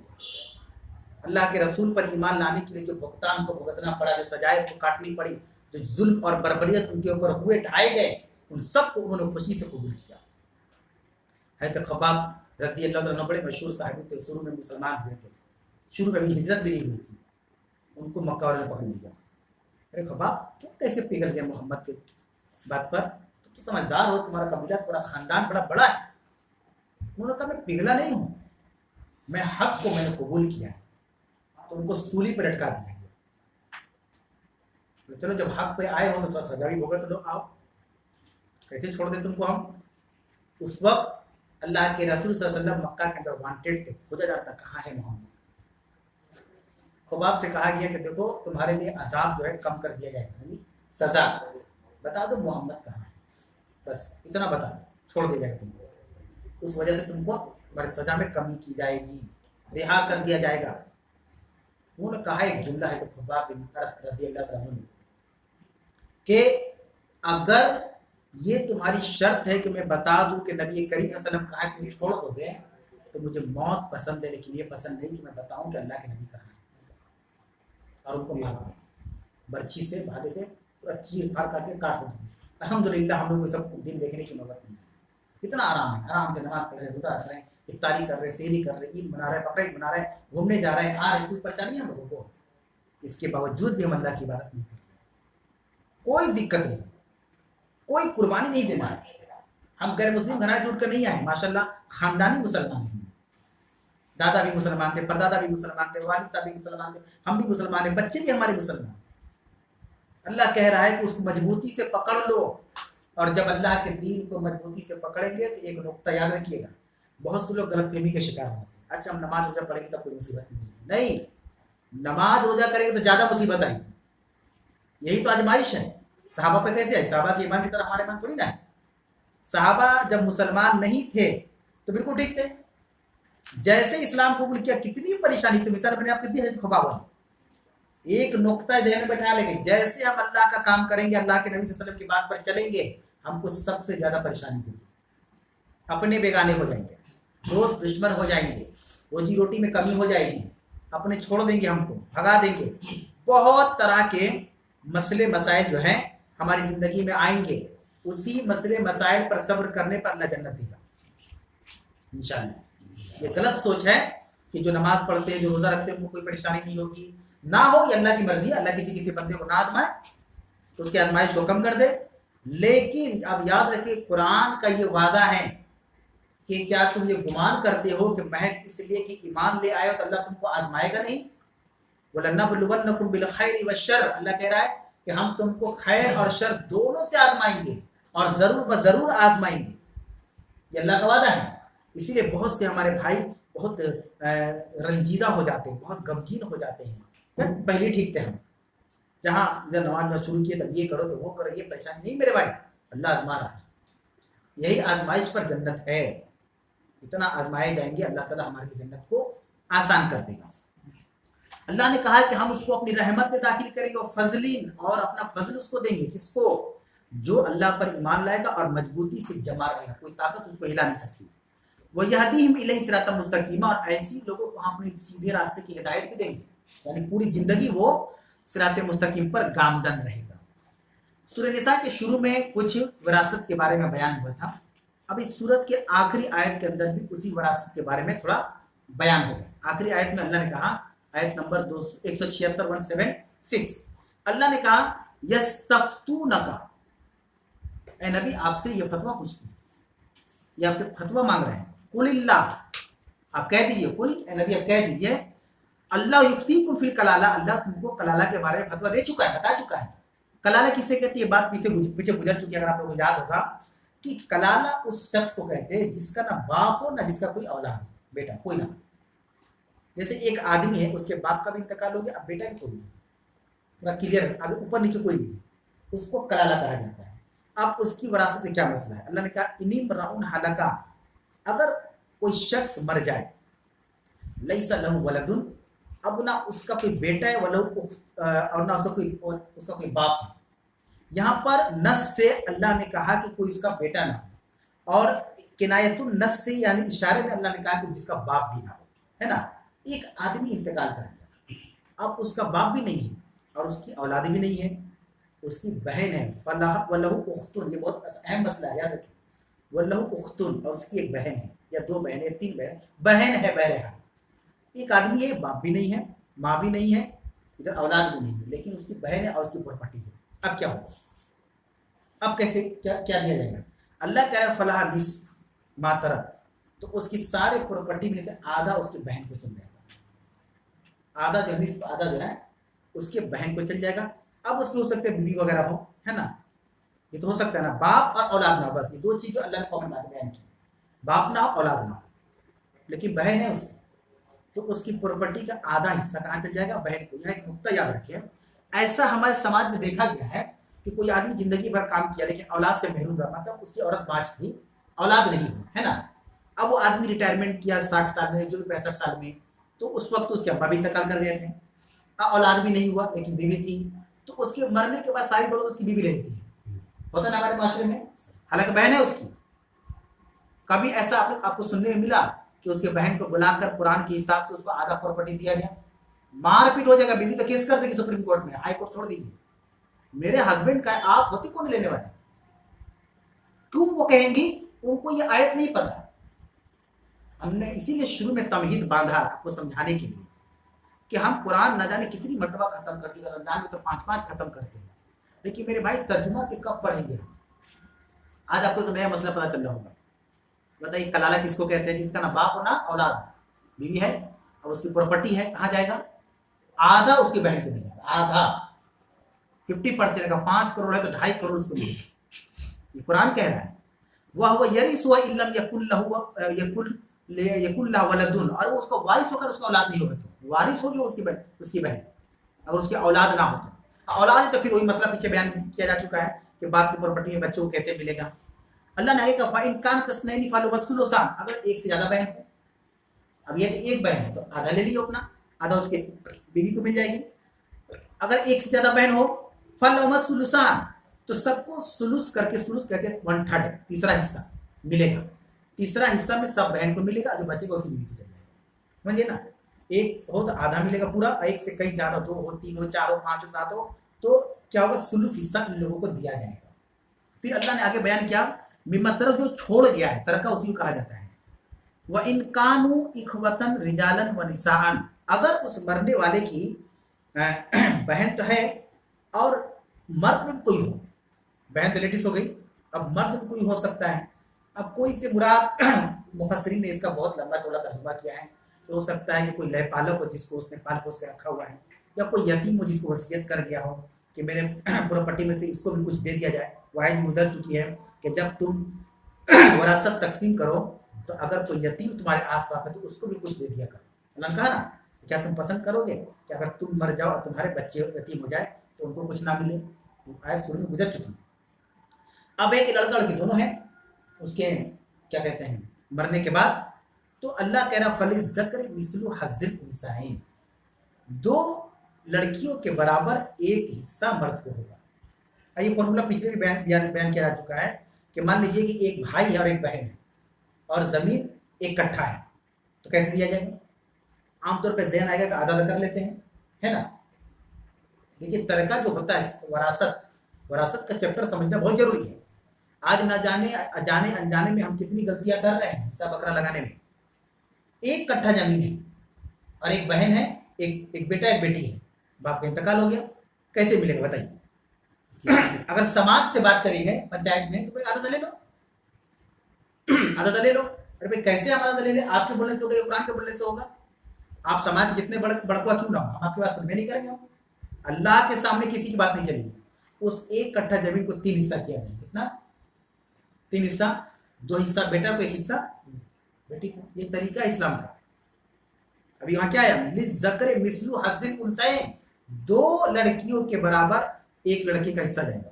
اللہ کے رسول پر ایمان لانے کے لیے جو بہتان کو بھگتنا پڑا، جو سجائے کو کاٹنی پڑی، جو ظلم اور بربریت ان کے اوپر ہوئے ڈھائے گئے، ان سب کو انہوں نے خوشی سے قبول کیا. حضرت خباب رضی اللہ عنہ بڑے مشہور صحابی تھے، شروع میں مسلمان ہوئے تھے، شروع میں بھی ہجرت بھی نہیں ہوئی تھی. ان کو مکہ والے نے پکڑ لیا. ارے خباب تم کیسے پگھل گیا محمد کے اس بات پر؟ تم تو سمجھدار ہو، تمہارا قبیلہ، پورا خاندان بڑا بڑا ہے. انہوں نے کہا میں پگھلا نہیں ہوں، میں حق کو میں نے قبول کیا ہے. تو ان کو سولی پہ لٹکا دیا گیا. چلو جب حق پہ آئے ہو تو تھوڑا سزا بھی ہوگا، تو لوگ آؤ، کیسے چھوڑ دیں تم کو ہم. اس وقت اللہ کے رسول صلی اللہ علیہ وسلم مکہ کے اندر وانٹیڈ تھے، کھوجا جاتا کہاں ہے محمد. خباب سے کہا گیا کہ دیکھو تمہارے لیے عذاب جو ہے کم کر دیا جائے گا، یعنی سزا بتا دو محمد کہاں ہے، بس اتنا بتا دو، چھوڑ دیا جائے گا تم کو. اس وجہ سے تم کو تمہاری سزا میں کمی کی جائے گی، رہا کر دیا جائے گا. انہوں نے کہا ایک جملہ ہے تو خباب بن ارت رضی اللہ عنہ نے کہ اگر یہ تمہاری شرط ہے کہ میں بتا دوں کہ نبی کریم صلی اللہ علیہ وسلم کہا کہ چھوڑ دو گے تو مجھے موت پسند ہے، لیکن یہ پسند نہیں کہ میں بتاؤں کہ اللہ کے نبی کہاں ہے. اور ان کو مار دیا برچھی سے، بھالے سے پورا چیر پھاڑ کر کے کاٹ دیا. الحمدللہ ہم لوگ کو سب دن دیکھنے کی نوبت نہیں ہے. کتنا آرام ہے، آرام سے نماز پڑھ رہے، روزہ رکھ رہے ہیں، افطاری کر رہے، سحری کر رہے، عید منا رہے، بقرعید منا رہے، گھومنے جا رہے ہیں، آ رہے، کوئی پریشانی ہے ہم لوگوں کو. اس کے باوجود بھی ہم اللہ کی عبادت نہیں کر رہے، کوئی دقت نہیں، کوئی قربانی نہیں دینا ہے. ہم غیر مسلم گھرانے سے اٹھ کر نہیں آئے، ماشاءاللہ خاندانی مسلمان ہیں. دادا بھی مسلمان تھے، پردادا بھی مسلمان تھے، والد صاحب بھی مسلمان تھے، ہم بھی مسلمان ہیں، بچے بھی ہمارے مسلمان. اللہ کہہ رہا ہے کہ اس کو مضبوطی سے پکڑ لو. اور جب اللہ کے دین کو مضبوطی سے پکڑیں گے تو ایک نقطہ یاد رکھیے گا، بہت سے لوگ غلط فہمی کے شکار ہوتے ہیں. اچھا ہم نماز روزہ پڑھیں گے تو کوئی مصیبت نہیں، نماز روزہ کریں گے تو زیادہ مصیبت آئے گی. یہی تو آزمائش ہے. صحابہ پہ کیسے آئی؟ صحابہ کے ایمان کی طرح ہمارے ایمان تھوڑی نہ ہے. صحابہ جب مسلمان نہیں تھے تو بالکل ٹھیک تھے، جیسے اسلام قبول کیا کتنی پریشانی تھی. مثال میں نے آپ کو دی ہے خباب والی، ایک نقطہ ذہن میں بیٹھا لیں گے، جیسے ہم اللہ کا کام کریں گے، اللہ کے نبی صلی اللہ علیہ وسلم کی بات پر چلیں گے، ہم کو سب سے زیادہ پریشانی ہوگی. اپنے بیگانے ہو جائیں گے، دوست دشمن ہو جائیں گے، روزی روٹی میں کمی ہو جائے گی، اپنے چھوڑ دیں گے، ہم کو بھگا دیں گے. بہت طرح کے مسئلے مسائل جو ہیں ہماری زندگی میں آئیں گے. اسی مسئلے مسائل پر صبر کرنے پر اللہ جنت دے گا انشاءاللہ. یہ غلط سوچ ہے کہ جو نماز پڑھتے ہیں، جو روزہ رکھتے ہیں، ان کو کوئی پریشانی نہیں ہوگی. نہ ہو، یہ اللہ کی مرضی ہے. اللہ کسی بندے کو نہ آزمائے تو اس کی آزمائش کو کم کر دے. لیکن اب یاد رکھیں قرآن کا یہ وعدہ ہے کہ کیا تم یہ گمان کرتے ہو کہ محض اس لیے کہ ایمان لے آئے ہو تو اللہ تم کو آزمائے گا نہیں. وَلَنَبْلُوَنَّكُمْ بِالْخَيْرِ وَالشَّرِّ، اللہ کہہ رہا ہے کہ ہم تم کو خیر اور شر دونوں سے آزمائیں گے، اور ضرور بضرور آزمائیں گے. یہ اللہ کا وعدہ ہے. اسی لیے بہت سے ہمارے بھائی بہت رنجیدہ ہو جاتے ہیں، بہت غمگین ہو جاتے ہیں. پہلے ٹھیک تھے ہم، جہاں جب نماز میں شروع کیے تب یہ کرو تو وہ کرو، یہ پریشانی نہیں میرے بھائی، اللہ آزما رہا ہے. یہی آزمائش پر جنت ہے. اتنا آزمائے جائیں گے، اللہ تعالیٰ ہماری جنت کو آسان کر دے گا. اللہ نے کہا کہ ہم اس کو اپنی رحمت میں داخل کریں گے، فضلین، اور اپنا فضل اس کو دیں گے. کس کو؟ جو اللہ پر ایمان لائے گا اور مضبوطی سے جمع رہے گا، کوئی طاقت اس کو ہلا نہیں سکتی. وَيَهْدِيهِمْ إِلَيْهِ صِرَاطًا مُسْتَقِيمًا، اور ایسی لوگوں کو ہم اپنے سیدھے راستے کی ہدایت بھی دیں گے، یعنی پوری زندگی وہ صراط مستقیم پر گامزن رہے گا. سورہ نساء کے شروع میں کچھ وراثت کے بارے میں بیان ہوا تھا. اب اس سورت کے آخری آیت کے اندر بھی اسی وراثت کے بارے میں تھوڑا بیان ہوگا. آخری آیت میں اللہ نے کہا، آیت نمبر 176 176، اللہ نے کہا یستفتونک، اے نبی آپ سے یہ فتویٰ پوچھتے ہیں، یہ آپ سے فتویٰ مانگ رہے ہیں. قل اللہ، آپ کہہ دیجئے، قل اے نبی آپ کہہ دیجئے، اللہ یفتیکم فی الکلالہ، اللہ تم کو کلالہ کے بارے میں فتویٰ دے چکا ہے، بتا چکا ہے. کلالہ کسے کہتی ہے؟ بات پیچھے گزر چکی ہے. اگر آپ لوگوں کو یاد ہوگا کہ کلالہ اس شخص کو کہتے ہیں جس کا نہ باپ ہو نہ جس کا کوئی اولاد ہو، بیٹا کوئی نہ. جیسے ایک آدمی ہے، اس کے باپ کا بھی انتقال ہو گیا، اب بیٹا بھی کوئی نہیں، پورا کلیئر، اگر اوپر نیچے کوئی نہیں، اس کو کلالہ کہا جاتا ہے. اب اس کی وراثت میں کیا مسئلہ ہے؟ اللہ نے کہا انی امرؤ ہلکا، اگر کوئی شخص مر جائے، لیس لہ ولد، اب نہ اس کا کوئی بیٹا ہے، اور نہ اس کا کوئی باپ ہے. یہاں پر نص سے اللہ نے کہا کہ کوئی اس کا بیٹا نہ ہو، اور کنایت النص سے یعنی اشارے میں اللہ نے کہا کہ جس کا باپ بھی نہ ہو، ہے نا. ایک آدمی انتقال کر گیا، اب اس کا باپ بھی نہیں ہے اور اس کی اولاد بھی نہیں ہے، اس کی بہن ہے، فلاح ولہ اختن، یہ بہت اہم مسئلہ ہے، یاد رکھیے، ولہ اختن، اور اس کی ایک بہن ہے یا دو بہن ہے، تین بہن ہے بہرحال. ایک آدمی ہے، باپ بھی نہیں ہے، ماں بھی نہیں ہے، ادھر اولاد بھی نہیں ہے، لیکن اس کی بہن ہے اور اس کی پراپرٹی ہے. اب کیا ہوگا؟ اب کیسے کیا دیا جائے گا؟ اللہ کہہ رہا ہے فلاح نصف ما ترک، تو اس کی سارے پراپرٹی میں سے آدھا اس کی بہن کو چل جائے گا، آدھا جو نصف آدھا جو ہے اس کے بہن کو چل جائے گا. اب اس کے ہو سکتے بیوی وغیرہ ہو، ہے نا، یہ تو ہو سکتا ہے نا، باپ اور اولاد نہ ہو، بس یہ دو چیز جو اللہ نے کامن بات بیان کی، باپ نہ ہو اولاد نہ ہو، لیکن بہن ہے اس کی، تو اس کی پراپرٹی کا آدھا حصہ کہاں چل جائے گا؟ بہن کو. یہاں ایک نقطہ یاد رکھیے، ایسا ہمارے سماج میں دیکھا گیا ہے کہ کوئی آدمی زندگی بھر کام کیا لیکن اولاد سے محروم رہا، مطلب اس کی عورت باز تھی، اولاد نہیں ہوئی، ہے نا. اب وہ آدمی ریٹائرمنٹ کیا 60 سال میں، جو 65 سال میں، تو اس وقت اس کے ابا بھی انتقال کر گئے تھے، اولاد بھی نہیں ہوا لیکن بیوی تھی، تو اس کے مرنے کے بعد ساری دولت اس کی بیوی رہتی ہے، ہوتا نا ہمارے معاشرے میں، حالانکہ بہن ہے اس کی. کبھی ایسا آپ کو سننے میں ملا کہ اس کے بہن کو بلا کر قرآن کے حساب سے اس کو آدھا پراپرٹی دیا گیا؟ مار پیٹ ہو جائے گا، بیوی تو کیس کر دے گی سپریم کورٹ میں، ہائی کورٹ چھوڑ دیجیے، میرے ہسبینڈ کا ہے، آپ ہوتی کون لینے والے؟ کیوں وہ کہیں گی؟ ان کو یہ آیت نہیں پتا. ہم نے اسی لیے شروع میں تمہید باندھا آپ کو سمجھانے کے لیے کہ ہم قرآن نہ جانے کتنی مرتبہ ختم کرتے ہیں، رمضان میں تو 5 ختم کرتے ہیں، لیکن میرے بھائی ترجمہ سے کب پڑھیں گے؟ آج آپ کو ایک نیا مسئلہ پتا چل رہا ہوگا. بتائیے کلالہ کس کو کہتے ہیں؟ جس کا نہ باپ ہو نہ اولاد، بیوی ہے اور اس کی پراپرٹی ہے، کہاں جائے گا؟ آدھا اس کی بہن کو ملے گا، آدھا 50% کا 5 کروڑ ہے تو 2.5 کروڑ اس کو ملے گا. یہ قرآن کہہ رہا ہے وہ یرث ان لم یکن له ولد، اور وہ اس کا وارث ہو کر اس کا اولاد نہیں ہوگا، تو وارث ہوگی اس کی بہن، اگر اس کی اولاد نہ ہو تو. اولاد ہے تو پھر وہی مسئلہ پیچھے بیان کیا جا چکا ہے کہ باپ کی پراپرٹی میں بچوں کو کیسے ملے گا. اللہ نے آگے کہا فَإِن كَانَتْ اثْنَيْنِ فَلَهُمَا الثُّلُثَانِ، اگر ایک سے زیادہ بہن ہو، اب یہ ایک بہن ہے تو آدھا لے لیو اپنا، آدھا اس کے بیوی کو مل جائے گی. اگر ایک سے زیادہ بہن ہو فَلَهُمَا الثُّلُثَانِ، تو سب کو سلوس کر کے 1/3 تیسرا حصہ ملے گا. تیسرا حصہ میں سب بہن کو ملے گا، جو بچے گا اس کی بیوی کو چل جائے گا. سمجھے نا؟ ایک ہو تو آدھا ملے گا پورا، ایک سے کئی زیادہ، 2 ہو، 3 ہو، 4 ہو، 5 ہو، 7 ہو، تو کیا ہوگا؟ سلوس حصہ ان لوگوں کو دیا جائے گا. پھر اللہ نے آگے بیان کیا مطلب جو چھوڑ گیا ہے، ترکہ اسی کو کہا جاتا ہے. وَإِن كَانُوا إِخْوَةً رِجَالًا وَنِسَاءً، اگر اس مرنے والے کی بہن تو ہے اور مرد میں کوئی ہو، بہن تو لیڈیز ہو گئی، اب مرد میں کوئی ہو سکتا ہے. اب کوئی سے مراد مفسرین نے اس کا بہت لمبا چوڑا ترجمہ کیا ہے، تو ہو سکتا ہے کہ کوئی لے پالک ہو جس کو اس نے پال پوس کے رکھا ہوا ہے، یا کوئی یتیم ہو جس کو وصیت کر گیا ہو کہ میرے پراپرٹی میں سے اس کو بھی کچھ دے دیا جائے. واحد گزر چکی ہے کہ جب تم وراثت تقسیم کرو تو اگر کوئی یتیم تمہارے آس پاس ہے تو اس کو بھی کچھ دے دیا کرو. اللہ نے کہا نا کیا تم پسند کرو گے کہ اگر تم مر جاؤ اور تمہارے بچے یتیم ہو جائے تو ان کو کچھ نہ ملے؟ آیت سورہ میں گزر چکی. اب ایک لڑکا لڑکی دونوں ہیں اس کے کیا کہتے ہیں مرنے کے بعد، تو اللہ کہہ رہا فَلِلذَّكَرِ مِثْلُ حَظِّ الْأُنثَيَيْنِ، 2 لڑکیوں کے برابر ایک حصہ مرد کو ہوگا. یہ فارمولا پچھلے بھی بیان کیا جا چکا ہے کہ مان لیجیے کہ ایک بھائی ہے اور ایک بہن ہے اور زمین ایک کٹھا ہے، تو کیسے دیا جائے گا؟ عام طور پہ ذہن آئے گا کہ آدھا کر لیتے ہیں، ہے نا. لیکن ترکہ جو ہوتا ہے وراثت کا چیپٹر سمجھنا بہت ضروری ہے. آج نہ جانے انجانے میں ہم کتنی غلطیاں کر رہے ہیں حصہ بکرا لگانے میں. ایک کٹھا زمین ہے اور ایک بہن ہے، ایک بیٹا ایک بیٹی ہے، باپ کا انتقال ہو گیا، کیسے ملے گا بتائیے؟ اگر سماج سے بات کریں گے پنچایت میں تو آدھا لے لو، آدھا لے لو. ارے بھائی کیسے ہم آدھا لے لیں؟ آپ کے بولنے سے ہوگا یا قرآن کے بولنے سے ہوگا؟ آپ سماج کتنے بڑکوا کیوں نہ ہو، ہم آپ کی بات سنبے نہیں کریں گے. اللہ کے سامنے کسی کی بات نہیں چلے گی. اس ایک کٹھا زمین کو 3 حصہ کیا جائے. کتنا؟ 3 حصہ، 2 حصہ بیٹا کو، 1 حصہ بیٹی کو. یہ طریقہ اسلام کا. ابھی یہاں کیا ہے؟ لِلذَّكَرِ مِثْلُ حَظِّ الْأُنثَيَيْنِ، 2 لڑکیوں کے برابر ایک لڑکے کا حصہ جائے گا.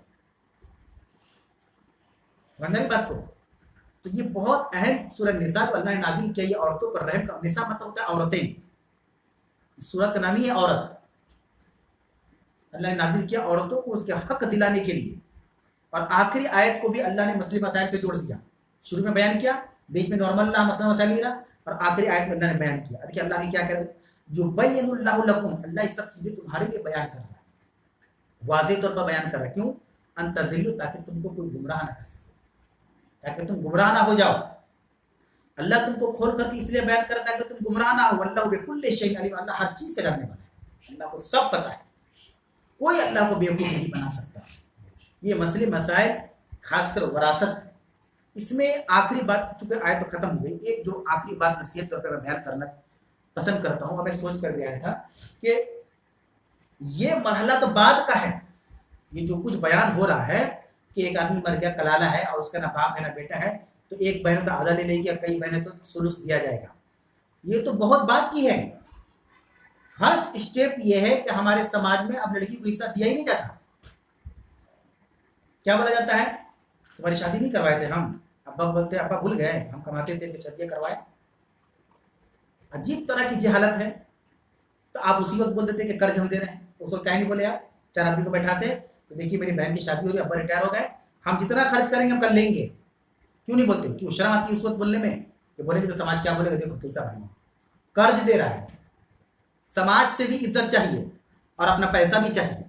میری بات کو تو یہ بہت اہم سورہ نساء کو اللہ نے نازل کیا. یہ عورتوں پر رحم کا، نساء مطلب ہوتا ہے عورتیں، اس سورت کا نام ہی ہے عورت. اللہ نے نازل کیا عورتوں کو اس کے حق دلانے کے لیے اور آخری آیت کو بھی اللہ نے مسئلے مسائل سے جوڑ دیا. شروع میں بیان کیا, بیچ میں نارمل اللہ مسئلہ مسائل نہیں رہا, اور آخری آیت میں اللہ نے بیان کیا. دیکھیے اللہ نے کیا کرے, جو بین اللہ لکم, اللہ یہ سب چیزیں تمہارے لیے بیان کر رہا ہے, واضح طور پر بیان کر رہا ہے. کیوں؟ ان تضلوا, تاکہ تم کو کوئی گمراہ نہ کر سکے, تاکہ تم گمراہ نہ ہو جاؤ. اللہ تم کو کھول کر کے اس لیے بیان کرتا ہے کہ تم گمراہ نہ ہو. اللہ بکل شیء علیم, اللہ ہر چیز کا جاننے والا ہے, اللہ کو سب پتہ ہے, کوئی اللہ کو بیوقوف نہیں بنا سکتا. یہ مسئلے مسائل خاص کر وراثت, اس میں آخری بات, چونکہ آیت تو ختم ہو گئی, ایک جو آخری بات نصیحت طور پر میں بیان کرنا پسند کرتا ہوں, اور میں سوچ کر بھی آیا تھا کہ یہ مرحلہ تو بعد کا ہے. یہ جو کچھ بیان ہو رہا ہے کہ ایک آدمی مر گیا, کلالہ ہے, اور اس کا نہ باپ ہے نہ بیٹا ہے, تو ایک بہن تو آدھا لے لے گی, اور کئی بہنیں تو سلوس دیا جائے گا. یہ تو بہت بات کی ہے. فرسٹ اسٹیپ یہ ہے کہ ہمارے سماج میں اب لڑکی کو حصہ دیا ہی نہیں جاتا. کیا بولا جاتا ہے, تمہاری شادی نہیں کروائے تھے ہم, ابا بولتے ابا بھول گئے, ہم کماتے تھے کہ شادیاں کروائے. عجیب طرح کی جہالت ہے. تو آپ اسی وقت بول دیتے کہ قرض ہم دے رہے ہیں, اس وقت کہیں نہیں بولے. آپ 4 آدمی کو بیٹھاتے تو دیکھیے میری بہن کی شادی ہو رہی ہے, ابا ریٹائر ہو گئے, ہم جتنا خرچ کریں گے ہم کر لیں گے. کیوں نہیں بولتے؟ کیوں شرم آتی ہے اس وقت بولنے میں, کہ بولیں گے تو سماج کیا بولے گا. دیکھو کیسا بھائی قرض دے رہا ہے. سماج سے بھی عزت چاہیے اور اپنا پیسہ بھی چاہیے.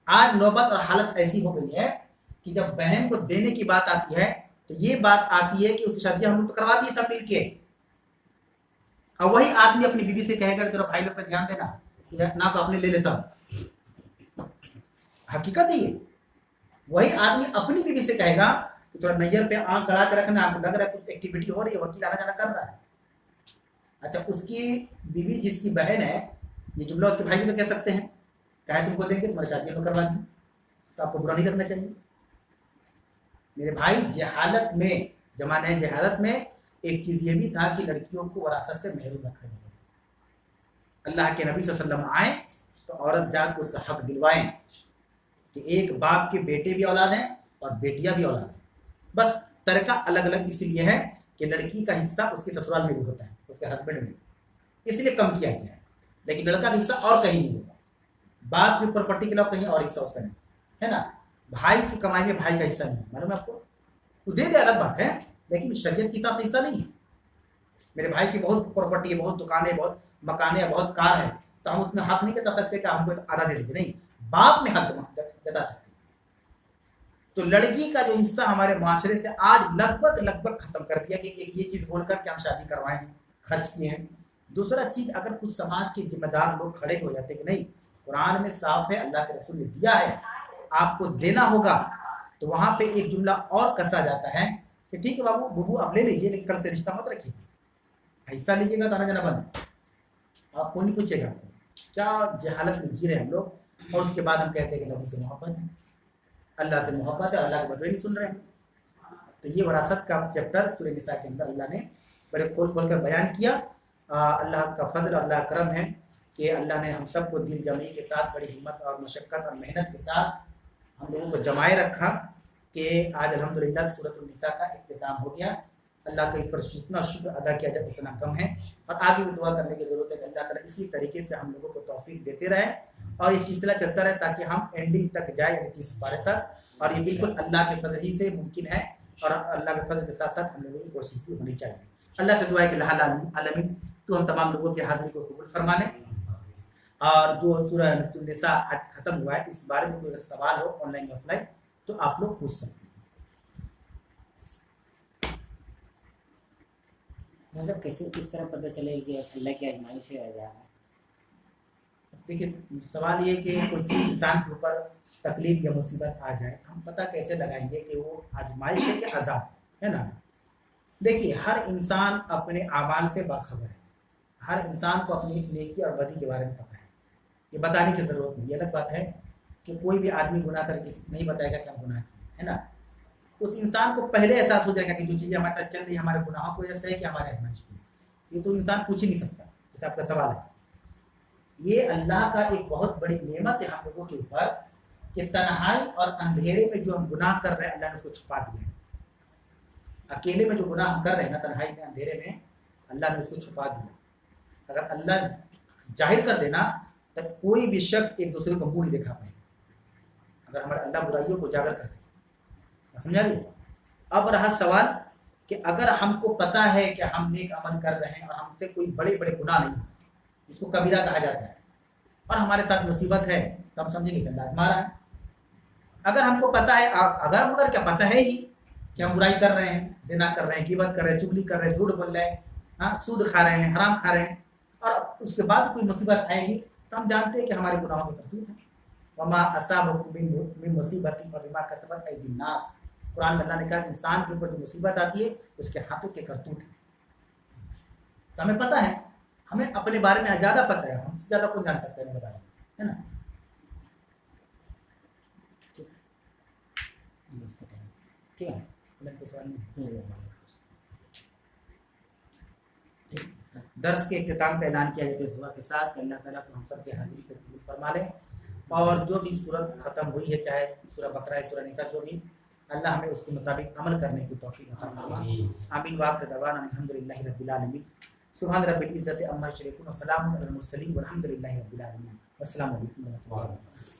آج نوبت اور حالت ایسی ہو گئی ہے کہ جب بہن کو دینے کی بات آتی ہے تو یہ بات آتی ہے کہ اس شادی ہم لوگ تو کروا دیے سب مل کے, اور وہی آدمی اپنی بیوی سے کہے گا تیرا بھائی لوگ پہ دھیان دینا, نہ تو اپنے لے لے سب. حقیقت یہ, وہی آدمی اپنی بیوی سے کہے گا کہ تھوڑا نظر پہ آنکھ گڑا کے رکھنا, آپ کو لگ رہا ہے کچھ ایکٹیویٹی ہو رہی ہے, وکیل آنا جانا کر رہا ہے. اچھا اس کی بیوی جس کی بہن ہے, یہ جملہ اس کے بھائی بھی تو کہہ سکتے ہیں, کہے تم کو دیں گے تمہاری شادی ہم کروا دیں, تو آپ کو برا نہیں لگنا چاہیے. میرے بھائی جہالت میں, زمانہ جہالت میں ایک چیز یہ بھی تھا کہ لڑکیوں کو وراثت سے محروم رکھا جاتا تھا. اللہ کے نبی صلی اللہ علیہ وسلم آئے تو عورت جات کو اس کا حق دلوائیں کہ ایک باپ کے بیٹے بھی اولاد ہیں اور بیٹیاں بھی اولاد ہیں. بس ترکہ الگ الگ اس لیے ہے کہ لڑکی کا حصہ اس کے سسرال میں بھی ہوتا ہے, اس کے ہسبینڈ میں, اس لیے کم کیا گیا ہے. لیکن لڑکا کا حصہ اور کہیں نہیں ہوگا. باپ کی پراپرٹی کے علاوہ کہیں اور حصہ اس کا نہیں ہے نا. بھائی کی کمائی میں بھائی کا حصہ نہیں ہے, معلوم ہے آپ کو, وہ دے دے الگ بات ہے, لیکن شریعت کے حساب سے حصہ نہیں ہے. میرے بھائی کی بہت پراپرٹی ہے, بہت دکانیں, بہت مکانیں, بہت کار ہے, تو ہم اس میں حق نہیں جتا سکتے کہ ہم کو آدھا دے دیں گے. نہیں, باپ میں حق جتا سکتے. تو لڑکی کا جو حصہ ہمارے معاشرے سے آج لگ بھگ ختم کر دیا کہ ایک یہ چیز بول کر کہ ہم شادی کروائیں ہیں, خرچ کیے ہیں. دوسرا چیز, اگر کچھ سماج کے ذمہ دار لوگ کھڑے ہو جاتے کہ نہیں قرآن میں صاف ہے, اللہ کے رسول نے دیا ہے, آپ کو دینا ہوگا, تو وہاں پہ ایک جملہ اور کسا جاتا ہے کہ ٹھیک ہے بابو ببو آپ لے لیجیے, لیکن کل سے رشتہ مت رکھیے, حصہ لیجیے گا تو آنا جانا بند, آپ کو نہیں پوچھے گا. کیا جہالت میں جی رہے ہم لوگ. اور اس کے بعد ہم کہتے ہیں کہ نبی سے محبت ہے, اللہ سے محبت ہے, اللہ کے بدلے نہیں سن رہے ہیں. تو یہ وراثت کا چیپٹر سورہ نساء کے اندر اللہ نے بڑے کھول کھول کر بیان کیا. اللہ کا فضل, اللہ کا کرم ہے کہ اللہ نے ہم سب کو دل جمعی کے ساتھ, بڑی ہمت اور مشقت اور محنت کے ساتھ ہم لوگوں کو جمائے رکھا کہ آج الحمدللہ سورۃ النساء کا اختتام ہو گیا. اللہ کا اس پر جتنا شکر ادا کیا جائے اتنا کم ہے, اور آگے بھی دعا کرنے کی ضرورت ہے کہ اللہ تعالیٰ اسی طریقے سے ہم لوگوں کو توفیق دیتے رہے اور یہ سلسلہ چلتا رہے تاکہ ہم اینڈنگ تک جائیں, یعنی 30 پارے تک. اور یہ بالکل اللہ کے فضل ہی سے ممکن ہے, اور اللہ کے فضل کے ساتھ ساتھ ہم لوگوں کی کوشش بھی ہونی چاہیے. اللہ سے دعا ہے کہ اللہ العالمین تو ہم تمام لوگوں کی حاضری کو قبول فرما لیں. اور جو سورہ النساء آج ختم ہوا ہے, اس بارے میں کوئی سوال ہو آن لائن یا آف لائن تو آپ لوگ پوچھ سکتے ہیں. مطلب کیسے کس طرح پتہ چلے کہ اللہ کی آزمائش سے آ جائے؟ دیکھیے سوال یہ کہ کوئی چیز انسان کے اوپر تکلیف یا مصیبت آ جائے, ہم پتہ کیسے لگائیں گے کہ وہ آزمائش ہے کہ عذاب ہے نا. دیکھیے ہر انسان اپنے اعمال سے باخبر ہے, ہر انسان کو اپنی نیکی اور بدی کے بارے میں پتہ ہے, یہ بتانے کی ضرورت نہیں. یہ الگ بات ہے کہ کوئی بھی آدمی گناہ کر کے نہیں بتائے گا کہ ہم گناہ کیے ہے نا. اس انسان کو پہلے احساس ہو جائے گا کہ جو چیزیں ہمارے ساتھ چل رہی ہے ہمارے گناہوں کی وجہ سے ہے کہ ہمارے آزمائش کی. یہ تو انسان پوچھ ہی نہیں سکتا, جیسے آپ کا سوال ہے. یہ اللہ کا ایک بہت بڑی نعمت ہے ہم لوگوں کے اوپر کہ تنہائی اور اندھیرے میں جو ہم گناہ کر رہے ہیں اللہ نے اس کو چھپا دیا ہے. اکیلے میں جو گناہ ہم کر رہے ہیں نا, تنہائی میں اندھیرے میں, اللہ نے اس کو چھپا دیا. اگر اللہ ظاہر کر دینا تو کوئی بھی شخص ایک دوسرے کو منہ نہیں دکھا پائے. اگر ہمارے اللہ برائیوں کو اجاگر کرتے سمجھا بھی؟ اب رہا سوال کہ اگر ہم کو پتہ ہے کہ ہم نیک عمل کر رہے ہیں اور ہم سے کوئی بڑے بڑے گناہ نہیں، جس کو کبیرہ کہا جاتا ہے، اور ہمارے ساتھ مصیبت ہے، تو ہم سمجھیں گے کہ اللہ آزما رہا ہے۔ اگر ہم کو پتہ ہے، مگر کیا پتہ ہے ہی کہ ہم برائی کر رہے ہیں، زنا کر رہے ہیں، غیبت کر رہے ہیں، چغلی کر رہے ہیں، جھوٹ بول رہے ہیں، ہاں سود کھا رہے ہیں، حرام کھا رہے ہیں، اور اس کے بعد کوئی مصیبت آئے گی تو ہم جانتے ہیں کہ ہمارے گناہوں کی کرتوت ہے۔ وما اصابکم من مصیبت فبما کسبت ایدی الناس، قرآن میں اللہ نے کہا کہ انسان کے اوپر جو مصیبت آتی ہے اس کے ہاتھوں کے کرتوت ہے۔ تو ہمیں پتہ ہے، ہمیں اپنے بارے میں زیادہ پتہ ہے، ہم سے زیادہ کون جان سکتا ہے میرے بارے میں، ہے نا؟ اس کا ٹائم ٹھیک ہے کوئی سوال نہیں؟ ٹھیک درس کے اختتام کا اعلان کیا جاتا ہے اس دعا کے ساتھ کہ اللہ تعالیٰ تو ہم سب کے حاضری سے قبول فرما لے، اور جو بھی صورت ختم ہوئی ہے، چاہے سورہ بقرہ ہے، سورہ نساء، جو بھی، اللہ ہمیں اس کے مطابق عمل کرنے کی توفیق عطا فرمائے۔ آمین وآخر دعوانا الحمدللہ رب العالمین۔ سبحان رب العزت عما یصفون وسلام علی المرسلین والحمد للہ رب العالمین۔ السلام علیکم ورحمۃ اللہ وبرکاتہ۔